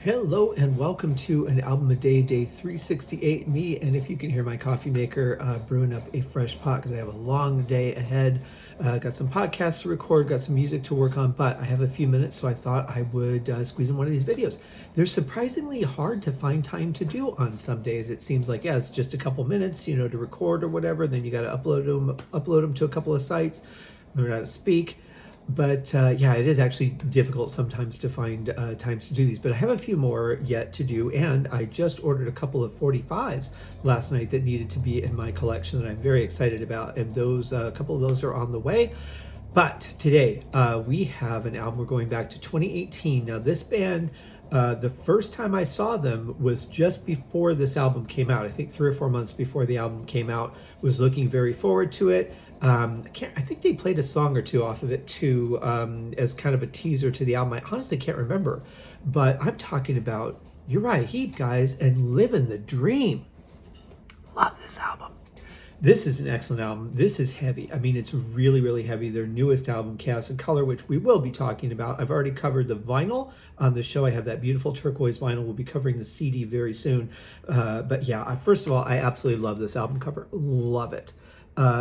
Hello and welcome to an album a day, day 368. Me, and if you can hear my coffee maker brewing up a fresh pot because I have a long day ahead. Got some podcasts to record, got some music to work on, but I have a few minutes, so I thought I would squeeze in one of these videos. They're surprisingly hard to find time to do on some days. It seems like, yeah, it's just a couple minutes, to record or whatever. Then you got to upload them to a couple of sites, learn how to speak. But yeah, it is actually difficult sometimes to find times to do these. But I have a few more yet to do, and I just ordered a couple of 45s last night that needed to be in my collection that I'm very excited about. And those, a couple of those are on the way. But today we have an album. We're going back to 2018. Now, this band, the first time I saw them was just before this album came out. I think 3 or 4 months before the album came out. Was looking very forward to it. I think they played a song or two off of it too, as kind of a teaser to the album. I honestly can't remember, but I'm talking about Uriah Heep, guys, and Living the Dream. Love this album. This is an excellent album. This is heavy. I mean, it's really, really heavy. Their newest album, Chaos and Color, which we will be talking about. I've already covered the vinyl on the show. I have that beautiful turquoise vinyl. We'll be covering the CD very soon. But yeah, first of all, I absolutely love this album cover. Love it.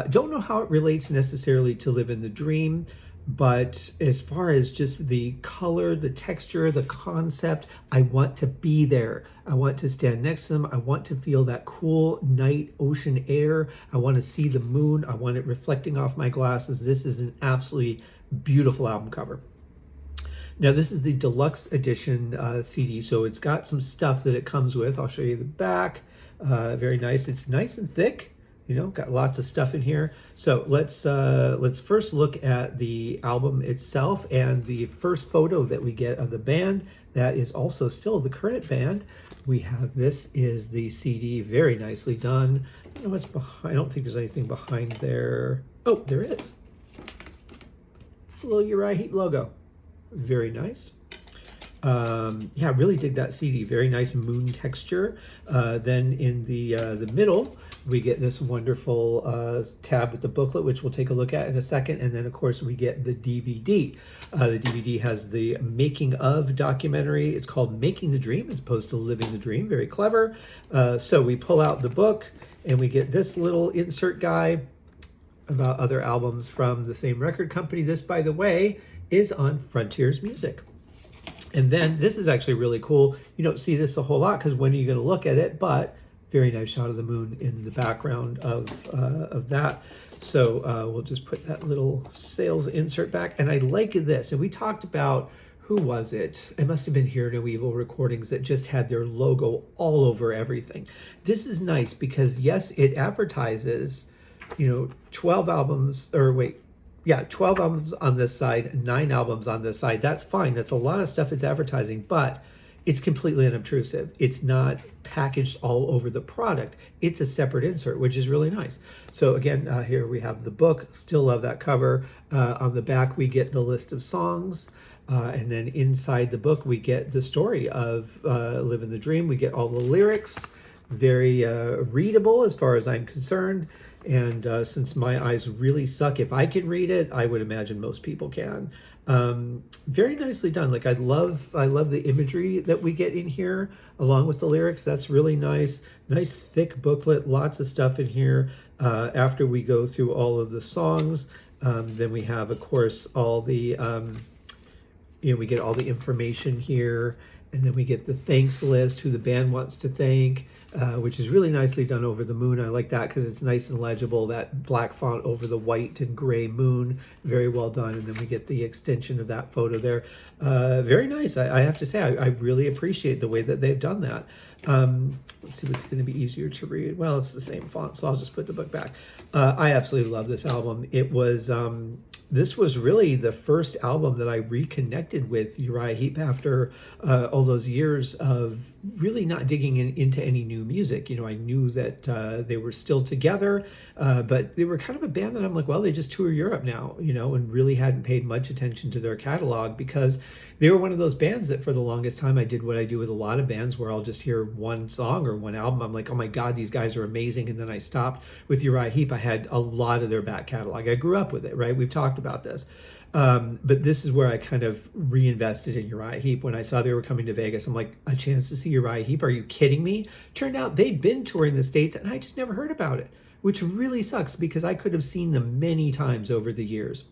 Don't know how it relates necessarily to Live in the Dream, but as far as just the color, the texture, the concept, I want to be there. I want to stand next to them. I want to feel that cool night ocean air. I want to see the moon. I want it reflecting off my glasses. This is an absolutely beautiful album cover. Now, this is the deluxe edition CD, so it's got some stuff that it comes with. I'll show you the back. Very nice. It's nice and thick. Got lots of stuff in here. So let's first look at the album itself, and the first photo that we get of the band that is also still the current band. We have, this is the CD, very nicely done. I don't know what's behind. I don't think there's anything behind there. Oh, there is. It's a little Uriah Heep logo. Very nice. Yeah, really dig that CD. Very nice moon texture. Then in the middle, we get this wonderful tab with the booklet, which we'll take a look at in a second. And then, of course, we get the DVD. The DVD has the making of documentary. It's called Making the Dream as opposed to Living the Dream. Very clever. So we pull out the book and we get this little insert guy about other albums from the same record company. This, by the way, is on Frontiers Music. And then this is actually really cool. You don't see this a whole lot because when are you going to look at it? But very nice shot of the moon in the background of that. So we'll just put that little sales insert back. And I like this. And we talked about, who was it? It must have been Hear No Evil recordings that just had their logo all over everything. This is nice because, yes, it advertises, 12 albums, or wait, yeah, 12 albums on this side, 9 albums on this side. That's fine. That's a lot of stuff it's advertising, but it's completely unobtrusive. It's not packaged all over the product. It's a separate insert, which is really nice. So again, here we have the book. Still love that cover. On the back, we get the list of songs. And then inside the book, we get the story of Living the Dream. We get all the lyrics. Very readable as far as I'm concerned. And since my eyes really suck, if I can read it, I would imagine most people can. Very nicely done. Like I love the imagery that we get in here along with the lyrics. That's really nice. Nice thick booklet, lots of stuff in here. After we go through all of the songs, then we have, of course, all the, we get all the information here. And then we get the thanks list, who the band wants to thank, which is really nicely done over the moon. I like that because it's nice and legible, that black font over the white and gray moon. Very well done. And then we get the extension of that photo there. Very nice. I have to say, I really appreciate the way that they've done that. Let's see what's going to be easier to read. Well, it's the same font, so I'll just put the book back. I absolutely love this album. It was... this was really the first album that I reconnected with Uriah Heep after all those years of really not digging into any new music. I knew that they were still together, but they were kind of a band that I'm like, well, they just tour Europe now, and really hadn't paid much attention to their catalog because they were one of those bands that for the longest time I did what I do with a lot of bands where I'll just hear one song or one album. I'm like, oh my God, these guys are amazing. And then I stopped. With Uriah Heep, I had a lot of their back catalog. I grew up with it, right? We've talked about this. But this is where I kind of reinvested in Uriah Heep. When I saw they were coming to Vegas, I'm like, a chance to see Uriah Heep? Are you kidding me? Turned out they'd been touring the States and I just never heard about it, which really sucks because I could have seen them many times over the years.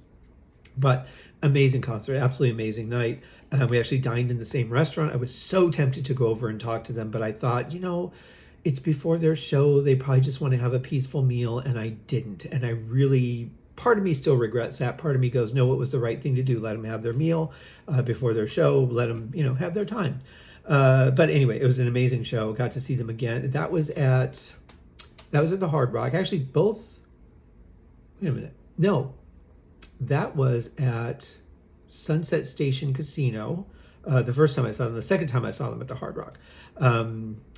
But amazing concert, absolutely amazing night. We actually dined in the same restaurant. I was so tempted to go over and talk to them, but I thought, it's before their show. They probably just want to have a peaceful meal, and I didn't. And I really, part of me still regrets that. Part of me goes, no, it was the right thing to do. Let them have their meal before their show. Let them, have their time. But anyway, it was an amazing show. Got to see them again. That was at the Hard Rock. Actually, both. Wait a minute. No, that was at Sunset Station Casino. The first time I saw them. The second time I saw them at the Hard Rock.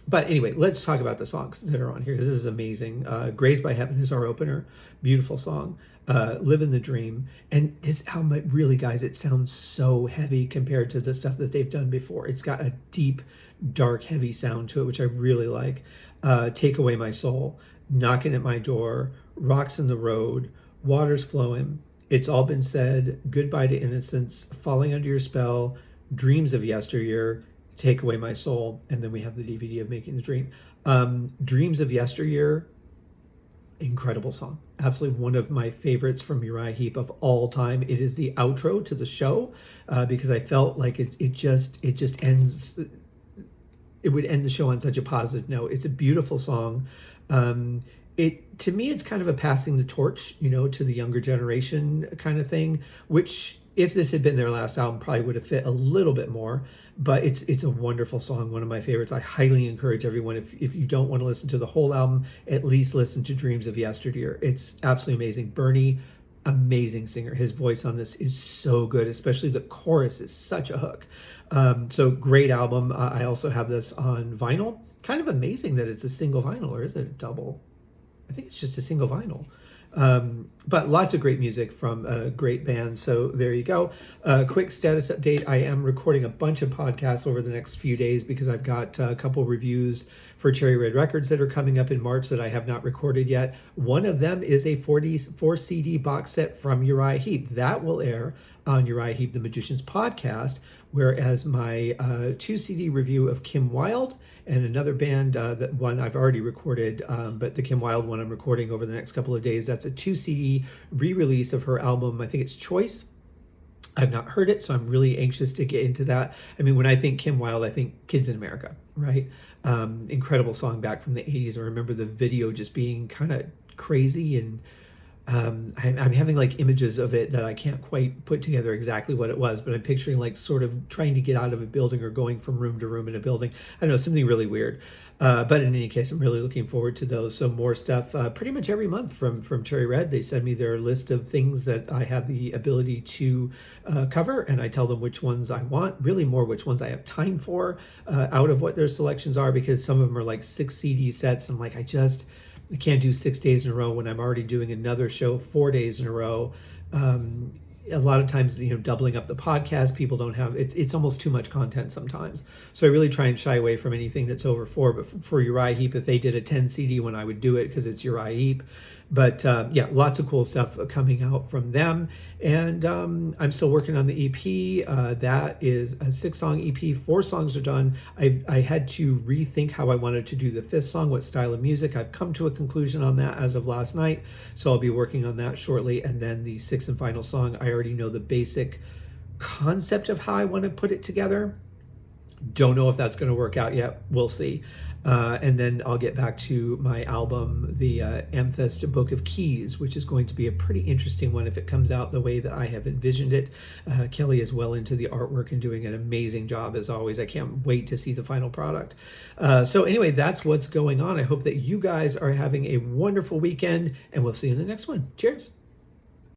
But anyway, let's talk about the songs that are on here. This is amazing. Grazed by Heaven is our opener. Beautiful song. Living the Dream. And this album, really, guys, it sounds so heavy compared to the stuff that they've done before. It's got a deep, dark, heavy sound to it, which I really like. Take Away My Soul, Knocking at My Door, Rocks in the Road, Waters Flowing, It's All Been Said, Goodbye to Innocence, Falling Under Your Spell, Dreams of Yesteryear, Take Away My Soul, and then we have the DVD of Making the Dream. Dreams of Yesteryear, incredible song. Absolutely one of my favorites from Uriah Heep of all time. It is the outro to the show because I felt like it just ends. It would end the show on such a positive note. It's a beautiful song. To me, it's kind of a passing the torch, to the younger generation kind of thing, which if this had been their last album, probably would have fit a little bit more. But it's a wonderful song, one of my favorites. I highly encourage everyone, if you don't want to listen to the whole album, at least listen to Dreams of Yesteryear. It's absolutely amazing. Bernie, amazing singer. His voice on this is so good, especially the chorus is such a hook. So great album. I also have this on vinyl. Kind of amazing that it's a single vinyl, or is it a double? I think it's just a single vinyl. But lots of great music from a great band. So there you go. Quick status update. I am recording a bunch of podcasts over the next few days because I've got a couple reviews for Cherry Red Records that are coming up in March that I have not recorded yet. One of them is a 4 CD box set from Uriah Heep. That will air on Uriah Heep, the Magician's podcast, whereas my 2 CD review of Kim Wilde and another band, that one I've already recorded, but the Kim Wilde one I'm recording over the next couple of days. That's a 2 CD re-release of her album, I think it's Choice. I've not heard it, so I'm really anxious to get into that. I mean, when I think Kim Wilde, I think Kids in America, right? Incredible song back from the 80s. I remember the video just being kind of crazy, and I'm having like images of it that I can't quite put together exactly what it was, but I'm picturing like sort of trying to get out of a building or going from room to room in a building. I don't know, something really weird. But in any case, I'm really looking forward to those. So more stuff pretty much every month from Cherry Red. They send me their list of things that I have the ability to cover, and I tell them which ones I want, really more which ones I have time for out of what their selections are, because some of them are like 6 CD sets. And I'm like, I can't do 6 days in a row when I'm already doing another show 4 days in a row. A lot of times, doubling up the podcast, people don't have, it's almost too much content sometimes. So I really try and shy away from anything that's over 4. But for Uriah Heep, if they did a 10 CD one, I would do it because it's Uriah Heep. But yeah, lots of cool stuff coming out from them. And I'm still working on the EP. That is a 6-song EP. 4 songs are done. I had to rethink how I wanted to do the 5th song, what style of music. I've come to a conclusion on that as of last night. So I'll be working on that shortly. And then the 6th and final song, I already know the basic concept of how I want to put it together. Don't know if that's going to work out yet. We'll see. And then I'll get back to my album, the Amethyst Book of Keys, which is going to be a pretty interesting one if it comes out the way that I have envisioned it. Kelly is well into the artwork and doing an amazing job as always. I can't wait to see the final product. So anyway, that's what's going on. I hope that you guys are having a wonderful weekend, and we'll see you in the next one. Cheers.